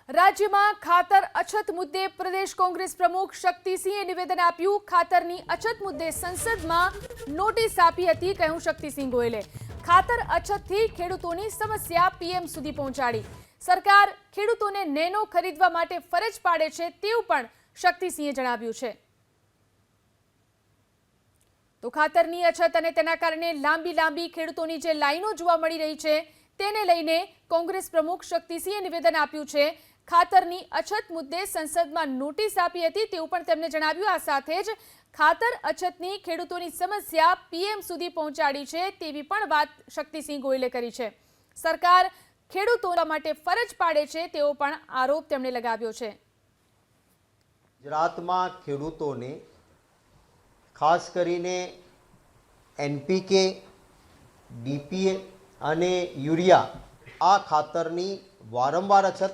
રાજ્યમાં ખાતર અછત મુદ્દે પ્રદેશ કોંગ્રેસ પ્રમુખ શક્તિસિંહે નિવેદન આપ્યું। ખાતરની અછત મુદ્દે સંસદમાં નોટિસ આપી હતી। કહ્યું શક્તિસિંહ ગોયલે, ખાતર અછતથી ખેડૂતોની સમસ્યા પીએમ સુધી પહોંચાડી। સરકાર ખેડૂતોને નેનો ખરીદવા માટે ફરજ પાડે છે તેવું પણ શક્તિસિંહે જણાવ્યું છે। તો ખાતરની અછત અને તેના કારણે લાંબી ખેડૂતોની જે લાઈનો જોવા મળી રહી છે તેને લઈને કોંગ્રેસ પ્રમુખ શક્તિસિંહે નિવેદન આપ્યું છે। ખાતરની અછત મુદ્દે સંસદમાં નોટિસ આપી હતી તેવું પણ તેમણે જણાવ્યું। આ સાથે જ ખાતર અછતની ખેડૂતોની સમસ્યા પીએમ સુધી પહોંચાડી છે તેવી પણ વાત શક્તિસિંહ ગોયલે કરી છે। સરકાર ખેડૂતો માટે ફરજ પાડે છે તેવો પણ આરોપ તેમણે લગાવ્યો છે। ગુજરાતમાં ખેડૂતોને ખાસ કરીને એનપીકે, ડીપીએ અને યુરિયા આ ખાતરની વારંવાર અછત